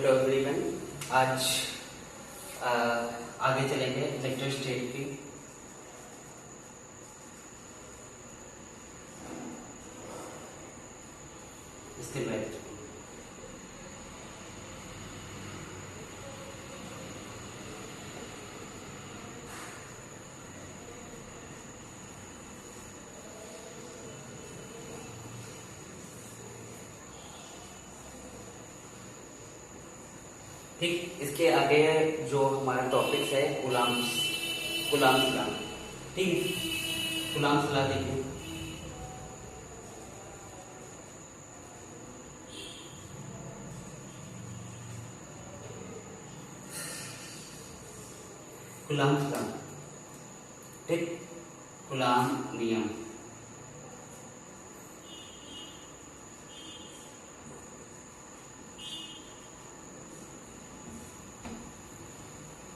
Hello everyone. आज आगे चलेंगे इलेक्ट्रोस्टैटिक की। इसके बाद ठीक, इसके आगे जो हमारा टॉपिक है कूलाम्स लॉ। ठीक है, कूलाम्स लॉ देखिए। कूलाम्स लॉ, ठीक, कूलाम नियम।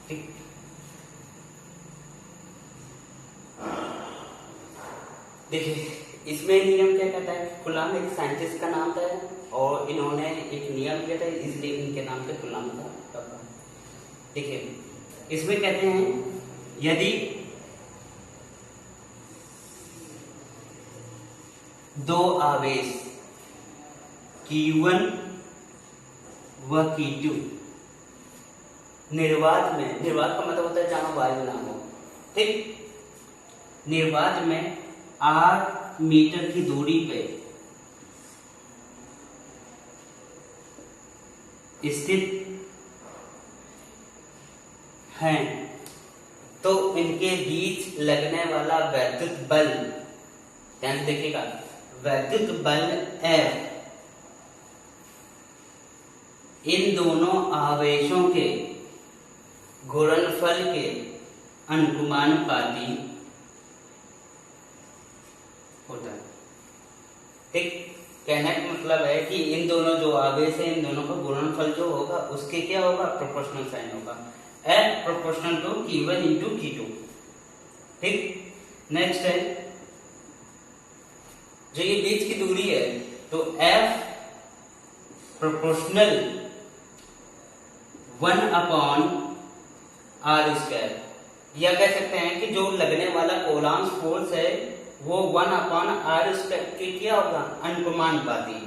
ठीक, देखिए इसमें नियम क्या कहता है। कूलाम एक साइंटिस्ट का नाम था और इन्होंने एक नियम किया था, इसलिए इनके नाम से कूलाम का। देखिए इसमें कहते हैं यदि दो आवेश Q1 व Q2 निर्वात में, निर्वात का मतलब होता है जहां वायु ना हो, ठीक, निर्वात में 8 मीटर की दूरी पे स्थित हैं तो इनके बीच लगने वाला वैद्युत बल, ध्यान से देखिएगा, वैद्युत बल F इन दोनों आवेशों के गुणनफल के अनुमानुपाती होता है। ठीक, कहने का मतलब है कि इन दोनों जो आवेश है, इन दोनों का गुणनफल जो होगा उसके क्या होगा, प्रोपोर्शनल साइन होगा, F proportional to Q1 into Q2। ठीक, नेक्स्ट है जो ये बीच की दूरी है तो F प्रोपोर्शनल 1/r², या कह सकते हैं कि जो लगने वाला कूलाम्स फोर्स है वो 1/r² के क्या होगा, अनुपाती,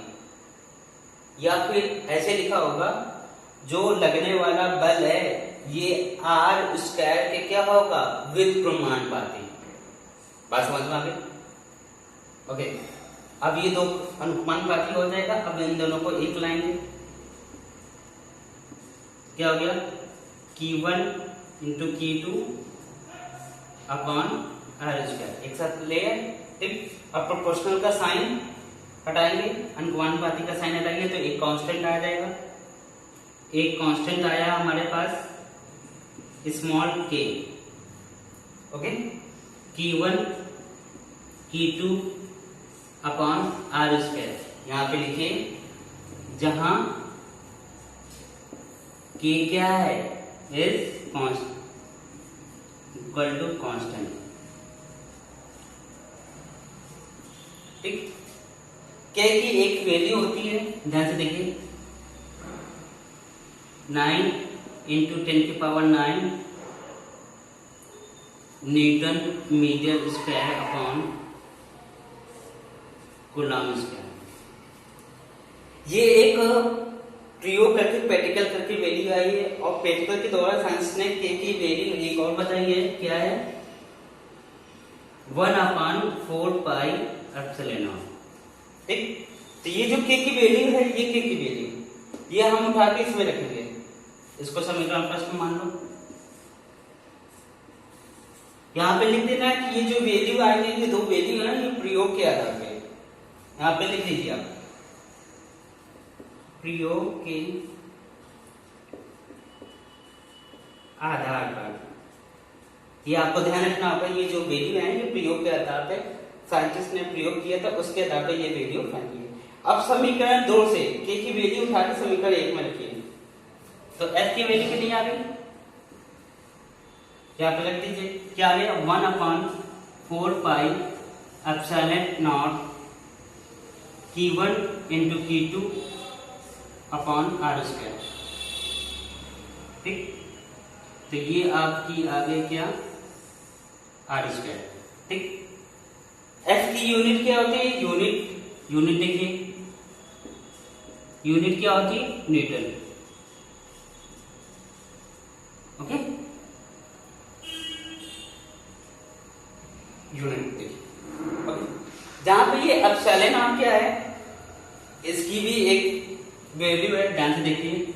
या फिर ऐसे लिखा होगा जो लगने वाला बल है ये r² के क्या होगा, व्युत्क्रमानुपाती। बात समझ में आ गई? ओके, अब ये दो अनुपाती हो जाएगा। अब इन दोनों को एक लाएंगे, क्या हो गया, Q1 into Q2 upon r², एक साथ ले आए। ठीक, अब प्रोपोर्शनल का साइन हटाएंगे, अनुपाती का साइन हटाएंगे तो एक कांस्टेंट आ जाएगा। एक कांस्टेंट आया हमारे पास small k, okay, Q1 Q2 upon r²। यहां पे लिखिए जहां k क्या है, is constant, equal to constant. ठीक, k की एक वैल्यू होती है, ध्यान से देखिए, 9 into 10⁹ newton metre square upon coulomb square. ये एक प्रयोग करके प्रैक्टिकल करके वैल्यू आई है, और प्रैक्टिकल के द्वारा साइंस ने k की वैल्यू एक और बताई है, क्या है, 1/4πε0। ठीक, तो ये जो k की वैल्यू है, ये k की वैल्यू ये हम उठा के इसमें रखेंगे, इसको समीकरण फर्स्ट में मान लो। यहाँ पे लिख देना है कि ये जो वैल्यू आई है, ये दो वैल्यू है, ये प्रयोग के आधार पे, यहाँ पे लिख लीजिए आप, प्रयोग के आधार पर। ये आपको ध्यान रखना होगा, ये जो वैल्यू है ये प्रयोग के आधार पे, साइंटिस्ट ने प्रयोग किया था उसके आधार पे ये वैल्यू फाइंड की। अब समीकरण 2 से k की वैल्यू उठा के समीकरण 1 में रखिए, तो f की वैल्यू कितनी आ गई, यहाँ पे रख दीजिए, क्या आ गया, 1/4πε0 Q1 into Q2 upon r²। ठीक। तो ये आपकी आ गई क्या, आर स्क्वायर। ठीक। एफ की यूनिट क्या होती है, यूनिट देखिए, यूनिट क्या होती है, न्यूटन। ओके, यूनिट देखिए। ओके, जहां पे ये एप्सिलॉन नाम क्या है, इसकी भी एक वैल्यू है, ध्यान से देखिए,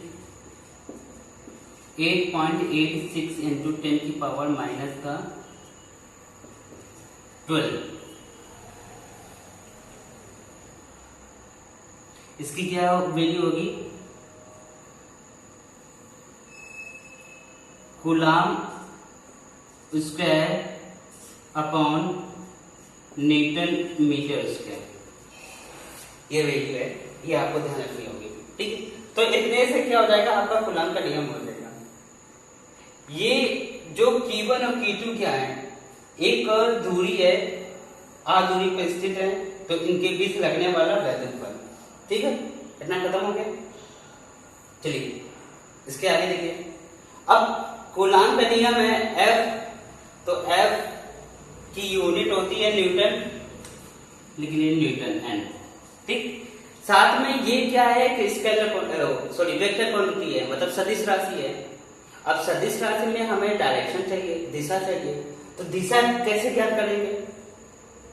8.86 इंटू 10 की पावर माइनस का 12। इसकी क्या वैल्यू होगी, coulomb square upon newton metre square, ये वैल्यू है, ये आपको ध्यान रखनी होगी। ठीक है, तो इतने से क्या हो जाएगा, आपका कूलाम का नियम हो जाएगा। ये जो Q1 और Q2 क्या है, एक दूरी है, आ दूरी पर स्थित है, तो इनके बीच लगने वाला वैद्युत बल। ठीक है, इतना खत्म हो गया। चलिए इसके आगे देखिए, अब कूलाम का नियम है F, तो F की यूनिट होती है न्यूटन, लिख लीजिए न्यूटन N। ठीक, साथ में ये क्या है कि स्केलर वेक्टर क्वांटिटी है, मतलब सदिश राशि है। अब सदिश राशि में हमें डायरेक्शन चाहिए, दिशा चाहिए, तो दिशा कैसे ज्ञात करेंगे,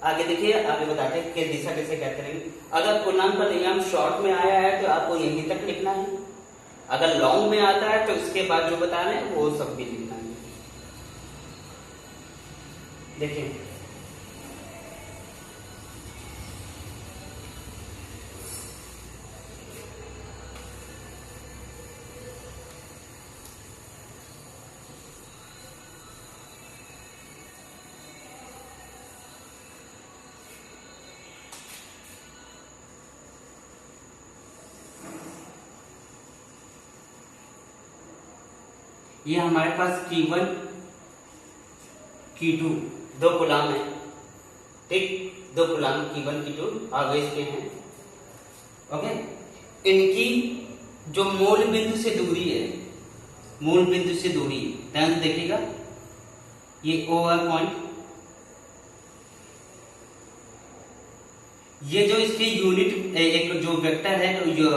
आगे देखिए, आगे बताते हैं कि दिशा कैसे ज्ञात करेंगे। अगर कूलाम का नियम शॉर्ट में आया है तो आपको यहीं तक लिखना है, अगर लॉन्ग में आता है तो इसके बाद जो बताना है वो सब भी लिखना है। देखिए ये हमारे पास Q1 Q2 दो कूलाम है। ठीक, दो कूलाम Q1 Q2 आवेश के हैं। ओके, इनकी जो मूल बिंदु से दूरी है, मूल बिंदु से दूरी ध्यान से देखिएगा, ये OR पॉइंट, ये जो इसकी यूनिट एक जो वेक्टर है, तो जो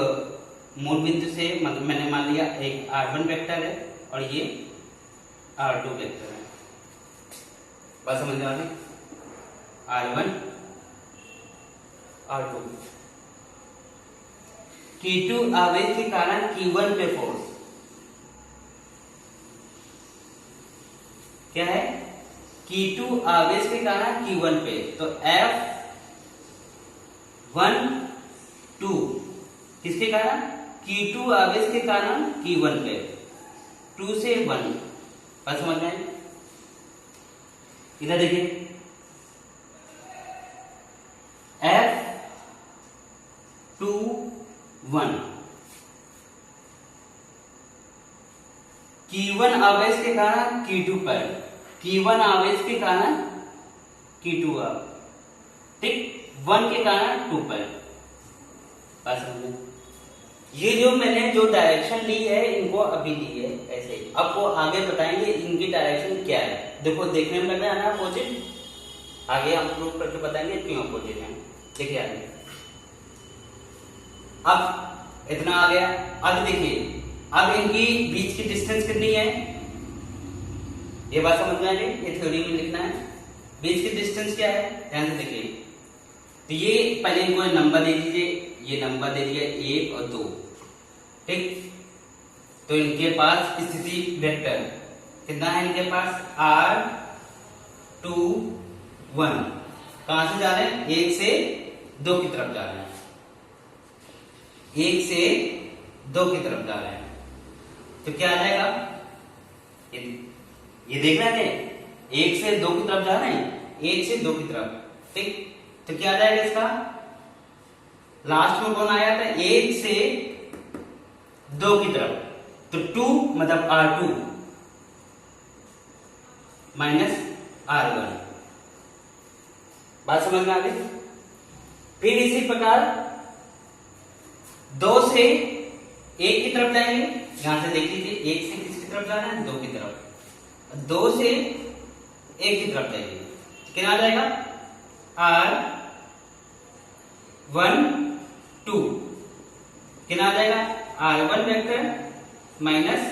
मूल बिंदु से मतलब मैंने मान लिया एक R1 वेक्टर है और ये R2 वेक्टर है। बात समझ में आ गई, R1 R2। Q2 आवेश के कारण Q1 पे फोर्स क्या है, Q2 आवेश के कारण Q1 पे, तो F1 2 किसके कारण, Q2 आवेश के कारण Q1 पे, 2 से 1। बात समझ में आई? इधर देखिए, F2 1 Q1 आवेश के कारण Q2 पर, Q1 आवेश के कारण Q2 अब, ठीक, 1 के कारण 2 पर। बात समझ में? ये जो मैंने जो डायरेक्शन ली है इनको अभी ली है ऐसे, अब वो आगे बताएंगे इनकी डायरेक्शन क्या है। देखो देखने में लग रहा है ना अपोजिट, आगे हम प्रूव करके बताएंगे क्यों अपोजिट है। देखिए आगे, अब इतना आ गया। अब देखिए, अब इनकी बीच की डिस्टेंस कितनी है, ये बात समझ में आ गई, ये थ्योरी में लिखना है। बीच की डिस्टेंस क्या है, ध्यान से देखिए, तो ये पहले इनको नंबर दे दीजिए, ये नंबर दे दिया 1 और 2। ठीक, तो इनके पास स्थिति वेक्टर कितना है, इनके पास R2 1 कहां से जा रहे हैं, 1 से 2 की तरफ जा रहे हैं, 1 से 2 की तरफ जा रहे हैं, तो क्या आ जाएगा, ये देख रहे हैं 1 से 2 की तरफ जा रहे हैं, 1 से 2 की तरफ। ठीक, तो क्या आ जाएगा इसका, लास्ट में कौन आया था, 1 से 2 की तरफ, तो 2 मतलब R2 माइनस R1। बात समझ में आ गई। फिर इसी प्रकार 2 से 1 की तरफ जाएंगे, यहां से देख लीजिए, एक से किसकी तरफ जाना है, दो की तरफ, दो से एक की तरफ जाइए, कितना आ जाएगा, R12 कितना आ जाएगा, R1 vector minus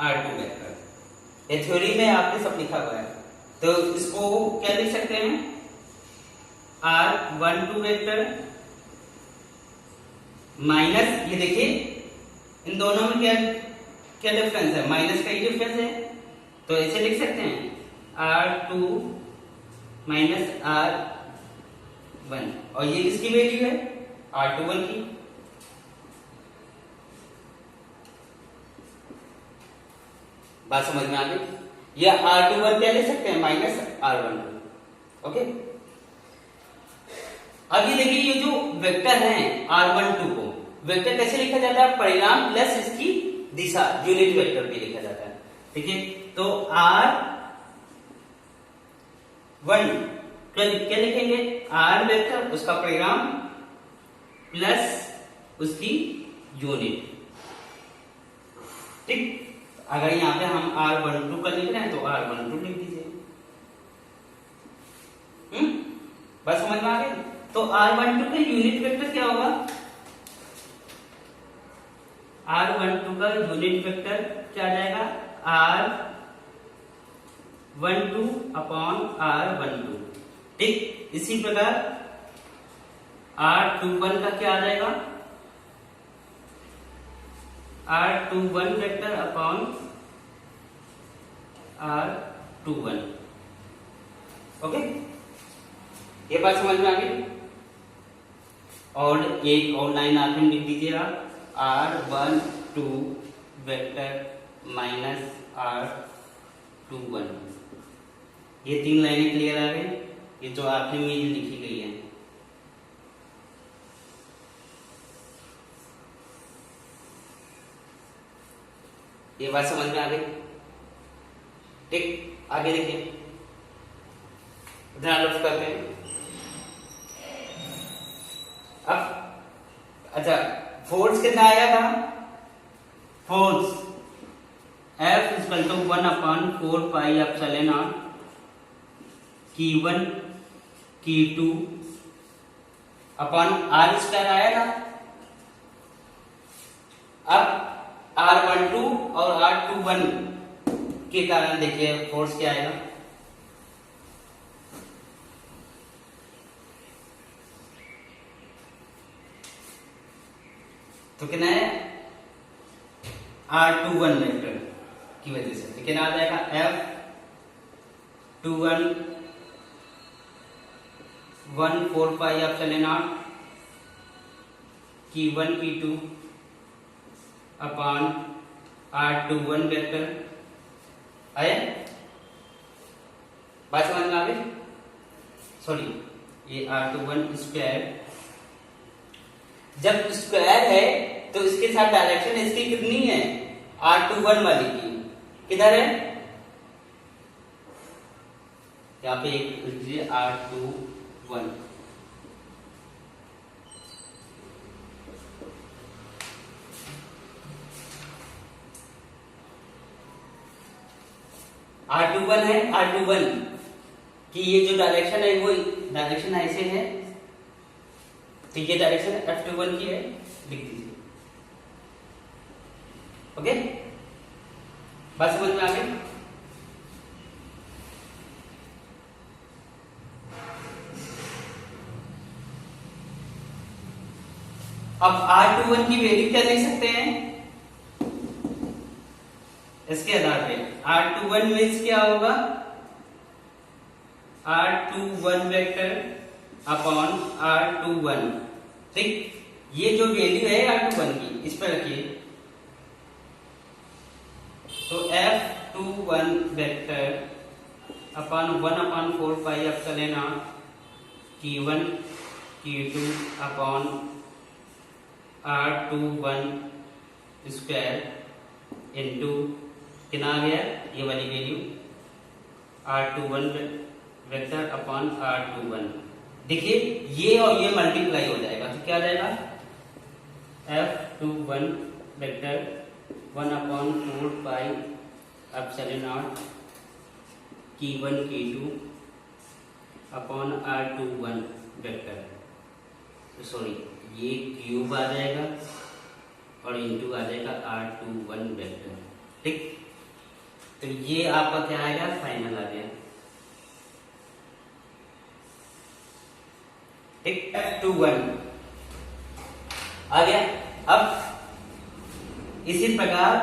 R2 vector. ये थ्योरी में आपने सब लिखा हुआ है, तो इसको क्या लिख सकते हैं, R12 वेक्टर माइनस, ये देखिए इन दोनों में क्या क्या डिफरेंस है, माइनस का ही डिफरेंस है, तो ऐसे लिख सकते हैं R2 माइनस R1, और ये किसकी वैल्यू है, R21 की। बात समझ में आ गई, या R21 क्या ले सकते हैं, माइनस R12। ओके, अब ये देखिए, ये जो वेक्टर है R12 को वेक्टर कैसे लिखा जाता है, परिणाम प्लस इसकी दिशा, यूनिट वेक्टर भी लिखा जाता है। ठीक है, तो R1 क्या लिखेंगे, R वेक्टर उसका परिणाम प्लस उसकी यूनिट। ठीक, अगर यहां पे हम R12 का लिख रहे हैं तो R12 लिख दीजिए। बस समझ में आ गई। तो R12 का यूनिट वेक्टर क्या होगा, R12 का यूनिट वेक्टर क्या आ जाएगा, R12 अपॉन R12। ठीक, इसी प्रकार R21 का क्या आ जाएगा, R21 vector upon R21। Okay, ये बात समझ में आ गई। और एक और लाइन आखिर लिख दीजिए आप, R12 वेक्टर माइनस R21। ये तीन लाइनें क्लियर आ गई, ये जो आखिर में लिखी गई है। ये बात समझ में आ गई। ठीक, आगे देखिए, ध्यान रख करते हैं। अब अच्छा, फोर्स कितना आया था, force F equal to 1/4 pi epsilon naught Q1 Q2 upon R square आया था। अब R12 और R21 के कारण देखिए फोर्स क्या आएगा, तो कितना है, R21 वेक्टर की वजह से, तो कितना आ जाएगा, F21 1/4 pi epsilon naught Q1 Q2 upon R21 vector आया। बात समझ में आ गई। सॉरी, ये R21 स्क्वायर, जब स्क्वायर है तो इसके साथ डायरेक्शन इसकी कितनी है, R21 वाली की किधर है, यहाँ पे एक लिखिए R21। R21 है, R21 कि ये जो डायरेक्शन है वो डायरेक्शन ऐसे है, तो ये डायरेक्शन F21 की है, लिख दीजिए। ओके, बात समझ में आ गई। अब R21 की वैल्यू क्या लिख सकते हैं, इसके आधार पे R21 मीन्स क्या होगा, R21 वेक्टर अपॉन R21। ठीक, ये जो वैल्यू है R21 की, इस पर रखिए, तो F21 vector upon 1/4 pi epsilon naught Q1 Q2 upon R21 square into कितना आ गया, ये वाली value R21 vector upon R21। देखिए ये और ये मल्टीप्लाई हो जाएगा, तो क्या आ जाएगा, F21 vector 1/4 K1 K2 upon R21 vector, sorry ये क्यूब आ जाएगा और इंटू आ जाएगा R21 वेक्टर। ठीक, तो ये आपका क्या आएगा, फाइनल आ गया। ठीक, F21 आ गया। अब इसी प्रकार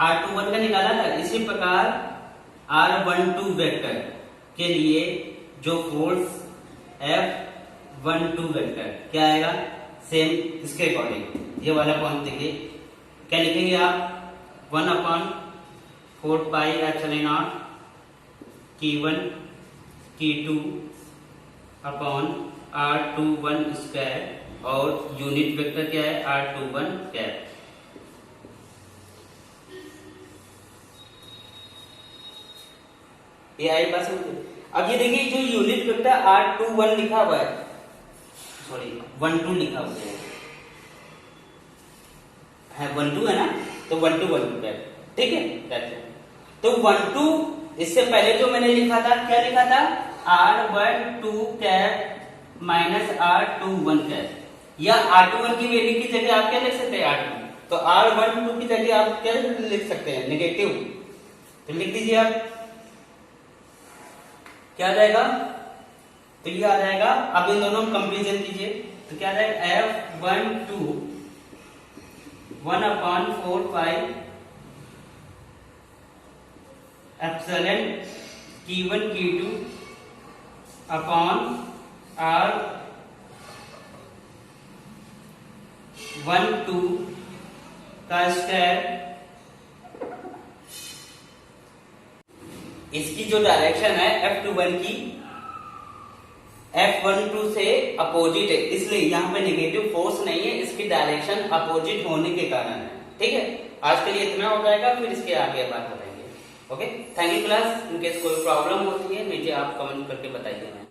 R21 का निकाला था, इसी प्रकार R12 वेक्टर के लिए जो फोर्स F12 वेक्टर क्या आएगा, सेम इसके अकॉर्डिंग ये वाला पॉइंट देखिए, क्या लिखेंगे आप, 1/4 K1 K2 upon R21 square, और यूनिट वेक्टर क्या है, R21 कैप। ये आई बात समझ। अब ये देखिए जो यूनिट वेक्टर R21 लिखा हुआ है, सॉरी 12 लिखा हुआ है 12 है ना, तो 12 कैप। ठीक है, तो 12 इससे पहले जो मैंने लिखा था, क्या लिखा था, R12 cap minus R21 cap, या R21 की वैल्यू की जगह आप क्या लिख सकते हैं, R2, तो R12 की जगह आप क्या लिख सकते हैं, नेगेटिव, तो लिख दीजिए आप, क्या आ जाएगा, तो ये आ जाएगा। अब इन दोनों में कंपेरिजन कीजिए, तो क्या आ जाएगा, F12 1/4 epsilon K1 K2 upon R12 का स्क्वायर। इसकी जो डायरेक्शन है F21 की F12 से अपोजिट है, इसलिए यहाँ पे नेगेटिव फोर्स नहीं है, इसकी डायरेक्शन अपोजिट होने के कारण है। ठीक है, आज के लिए इतना हो जाएगा, फिर इसके आगे बात बताएंगे। Okay, thank you class. In case कोई प्रॉब्लम होती है मुझे आप कमेंट करके बताइए।